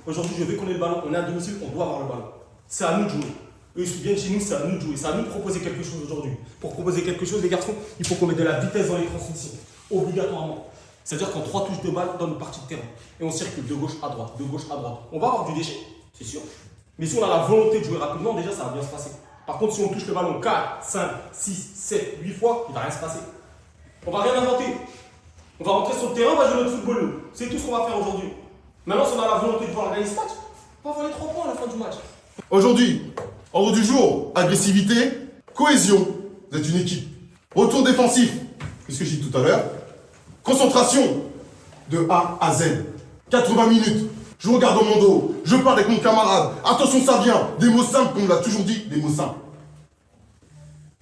Aujourd'hui, je veux qu'on ait le ballon. On est à domicile, on doit avoir le ballon. C'est à nous de jouer. Eux, ils viennent chez nous, c'est à nous de jouer. C'est à nous de proposer quelque chose aujourd'hui. Pour proposer quelque chose, les garçons, il faut qu'on mette de la vitesse dans les transmissions. Obligatoirement. C'est-à-dire qu'en 3 touches de balle, dans une partie de terrain. Et on circule de gauche à droite, de gauche à droite. On va avoir du déchet, c'est sûr. Mais si on a la volonté de jouer rapidement, déjà, ça va bien se passer. Par contre, si on touche le ballon 4, 5, 6, 7, 8 fois, il ne va rien se passer. On ne va rien inventer. On va rentrer sur le terrain, on va jouer notre football, nous. C'est tout ce qu'on va faire aujourd'hui. Maintenant, si on a la volonté de pouvoir gagner ce match, on va avoir les 3 points à la fin du match. Aujourd'hui, ordre du jour, agressivité, cohésion. Vous êtes une équipe. Retour défensif. Qu'est-ce que j'ai dit tout à l'heure? Concentration de A à Z. 80 minutes. Je regarde dans mon dos. Je parle avec mon camarade. Attention, ça vient. Des mots simples, comme on l'a toujours dit. Des mots simples.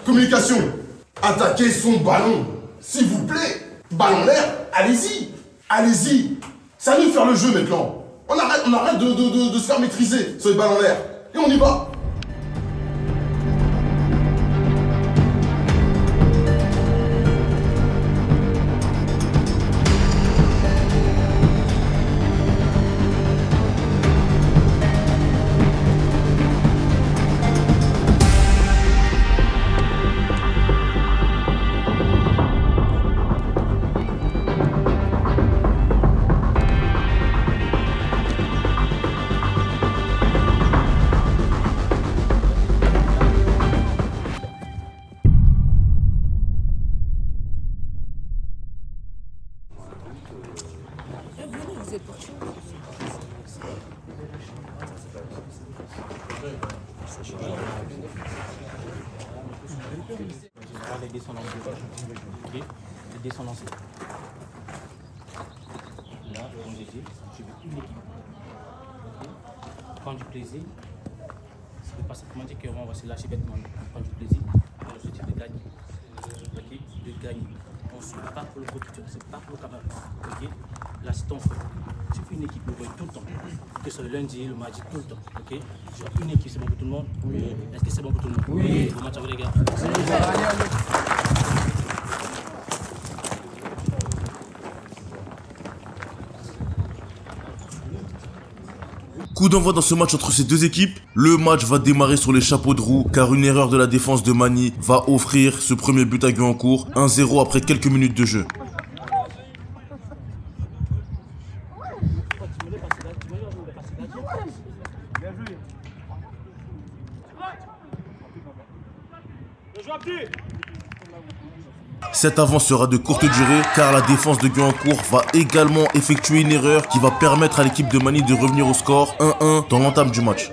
Communication. Attaquer son ballon. S'il vous plaît. Ballon en l'air. Allez-y. Allez-y. C'est à nous de faire le jeu maintenant. On arrête de se faire maîtriser sur les ballons en l'air. Et on y va. Les dés sont lancés. Ok. Les dés sont lancés. Là, comme j'ai dit, je veux une équipe. Okay. Prendre du plaisir. C'est pas simplement dire qu'on va se lâcher bêtement. Prendre du plaisir. L'objectif de gagner. Ok. De gagner. On ne suit pas pour le producteur, c'est pas pour le camarade. Ok. Là, c'est ton fait. Je fais une équipe, tout le temps. Que ce soit le lundi, le mardi, tout le temps. Ok. Je veux une équipe, c'est bon pour tout le monde? Oui. Est-ce que c'est bon pour tout le monde? Oui. Bon match à vous les gars. Coup d'envoi dans ce match entre ces deux équipes. Le match va démarrer sur les chapeaux de roue car une erreur de la défense de Mani va offrir ce premier but à Guyancourt. 1-0 après quelques minutes de jeu. Cette avance sera de courte durée car la défense de Guyancourt va également effectuer une erreur qui va permettre à l'équipe de Mani de revenir au score 1-1 dans l'entame du match.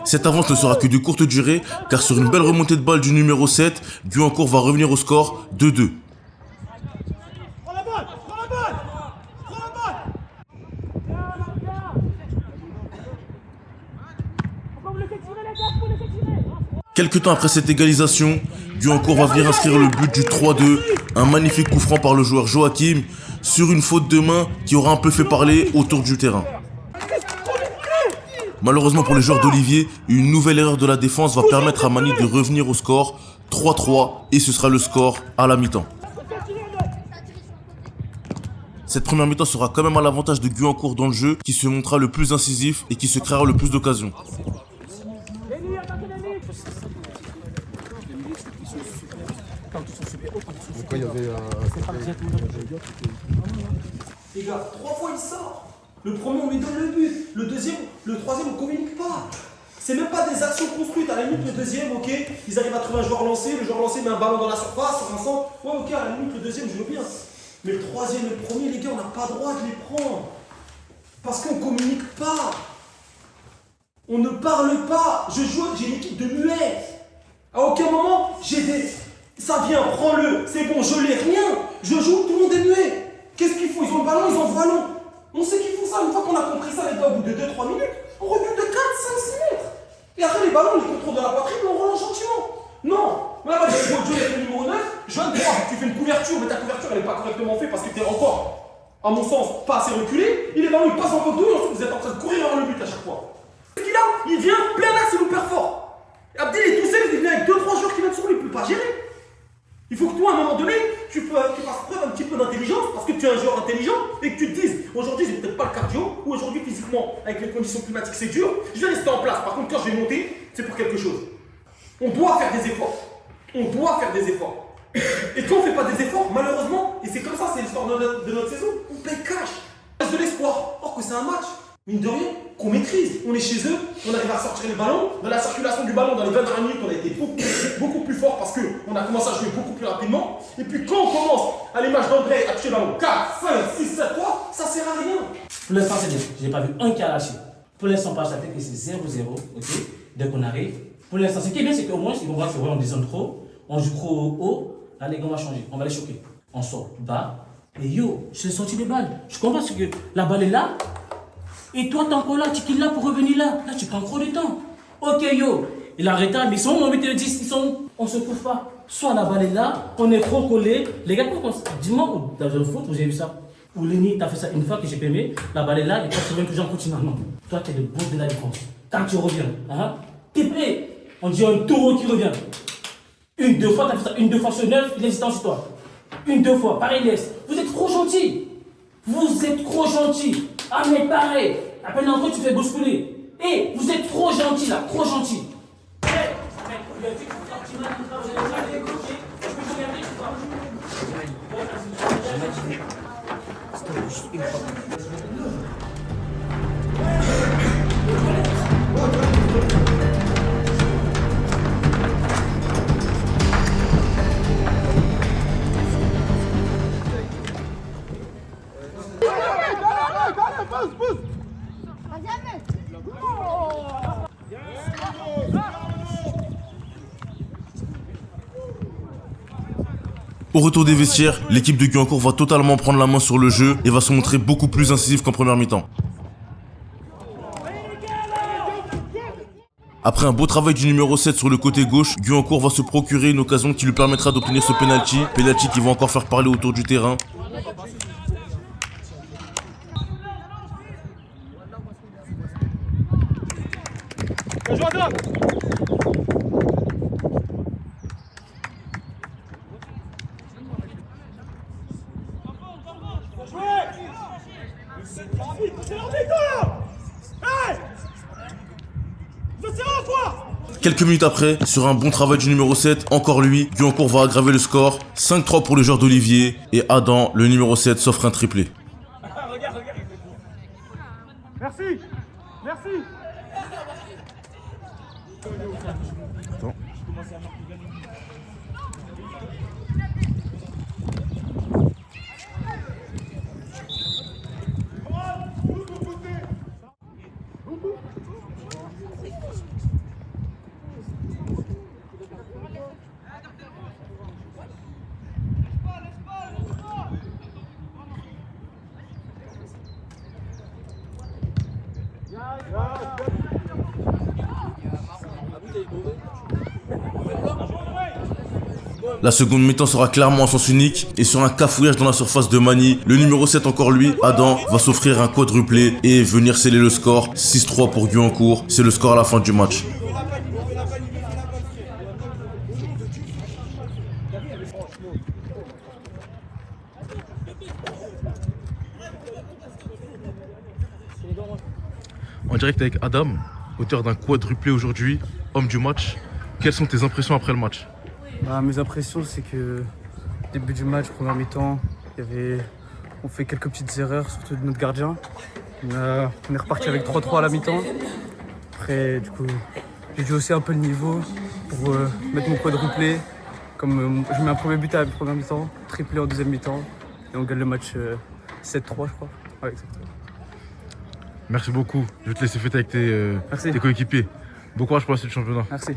Cette avance ne sera que de courte durée car sur une belle remontée de balle du numéro 7, Guyancourt va revenir au score 2-2. Quelques temps après cette égalisation, Guyancourt va venir inscrire le but du 3-2, un magnifique coup franc par le joueur Joachim sur une faute de main qui aura un peu fait parler autour du terrain. Malheureusement pour les joueurs d'Olivier, une nouvelle erreur de la défense va permettre à Mani de revenir au score 3-3 et ce sera le score à la mi-temps. Cette première mi-temps sera quand même à l'avantage de Guyancourt dans le jeu qui se montrera le plus incisif et qui se créera le plus d'occasions. Les gars, 3 fois il sort. Le premier, on lui donne le but. Le deuxième, le troisième, on ne communique pas. C'est même pas des actions construites. À la limite, le deuxième, ok, ils arrivent à trouver un joueur lancé. Le joueur lancé met un ballon dans la surface, sur un centre. Ouais, ok, à la limite, le deuxième, je veux bien. Mais le troisième et le premier, les gars, on n'a pas le droit de les prendre. Parce qu'on ne communique pas. On ne parle pas. Je joue, j'ai une équipe de muets. À aucun moment, j'ai des... Ça vient, prends-le. C'est bon, je l'ai rien. Je joue, tout le monde est muet. Qu'est-ce qu'ils font? Ils ont le ballon, ils envoient long. On sait qu'ils font ça. Une fois qu'on a compris ça, les gars, au bout de 2-3 minutes, on recule de 4, 5, 6 mètres. Et après, les ballons, les contrôles de la poitrine, on relance gentiment. Non. Là, tu vois Joe avec le numéro 9, jeune droit, tu fais une couverture, mais ta couverture, elle n'est pas correctement faite parce que tu es encore, à mon sens, pas assez reculé. Il est ballon, il passe en côte d'eau et ensuite vous êtes en train de courir vers le but à chaque fois. Ce qu'il a, il vient plein axe, il nous perd fort. Abdel est tout seul, il vient avec 2-3 joueurs qui viennent sur lui, il ne peut pas gérer. Il faut que toi, à un moment donné, tu fasses preuve un petit peu d'intelligence parce que tu es un joueur intelligent et que tu te dises aujourd'hui, j'ai peut-être pas le cardio ou aujourd'hui, physiquement, avec les conditions climatiques, c'est dur, je vais rester en place. Par contre, quand je vais monter, c'est pour quelque chose. On doit faire des efforts. On doit faire des efforts. Et quand on ne fait pas des efforts, malheureusement, et c'est comme ça, c'est l'histoire de notre saison, on paye cash. On reste de l'espoir. Or que c'est un match, mine de rien, qu'on maîtrise. On est chez eux, on arrive à sortir les ballons. Dans la circulation du ballon, dans les 20 dernières minutes, on a été beaucoup plus fort parce qu'on a commencé à jouer beaucoup plus rapidement. Et puis quand on commence à l'image d'André à toucher le ballon 4, 5, 6, 7 fois, ça sert à rien. Pour l'instant, c'est bien. Je n'ai pas vu un qui a lâché. Pour l'instant, pas ça fait que c'est 0-0. Ok. Dès qu'on arrive. Pour l'instant, ce qui est bien, c'est qu'au moins, ils vont voir que on descend trop. On joue trop haut. Là, les gars, on va changer. On va les choquer. On sort bas. Et yo, je suis sorti des balles. Je comprends parce que la balle est là. Et toi, t'es encore là. Tu quittes là pour revenir là. Là, tu prends trop de temps. Ok, yo. Il arrête, mais ils sont où, mon 8 et le 10 ils sont. On se couvre pas. Soit la balle est là, on est trop collé. Les gars, dis-moi, dans le foot, vous avez vu ça? Ou Lenny, t'as fait ça une fois que j'ai aimé. La balle est là et toi, tu reviens toujours en continuant. Non. Toi, t'es le boss de la défense. Quand tu reviens, hein, t'es prêt. On dit un taureau qui revient. Une, deux fois, t'as fait ça. Une, deux fois sur 9, il est hésitant sur toi. Une, deux fois, pareil, laisse. Vous êtes trop gentil. Vous êtes trop gentil. Ah, mais pareil. À peine entré, tu fais bousculer. Eh, vous êtes trop gentil là, trop gentil. Au retour des vestiaires, l'équipe de Guyancourt va totalement prendre la main sur le jeu et va se montrer beaucoup plus incisive qu'en première mi-temps. Après un beau travail du numéro 7 sur le côté gauche, Guyancourt va se procurer une occasion qui lui permettra d'obtenir ce penalty qui va encore faire parler autour du terrain. Quelques minutes après, sur un bon travail du numéro 7, encore lui, Guyancourt va aggraver le score. 5-3 pour le joueur d'Olivier et Adam, le numéro 7, s'offre un triplé. Merci. Merci. Attends. La seconde mi-temps sera clairement en sens unique et sur un cafouillage dans la surface de Mani, le numéro 7 encore lui, Adam, va s'offrir un quadruplé et venir sceller le score. 6-3 pour Guyancourt, c'est le score à la fin du match. En direct avec Adam, auteur d'un quadruplé aujourd'hui, homme du match. Quelles sont tes impressions après le match? Mes impressions, c'est que début du match, première mi-temps, on fait quelques petites erreurs, surtout de notre gardien. On est reparti avec 3-3 à la mi-temps. Après, du coup, j'ai dû hausser un peu le niveau pour mettre mon quadruplé. Comme je mets un premier but à la première mi-temps, triplé en deuxième mi-temps, et on gagne le match 7-3, je crois. Ouais, exactement. Merci beaucoup. Je vais te laisser fêter avec tes coéquipiers. Bon courage pour la suite du championnat. Merci.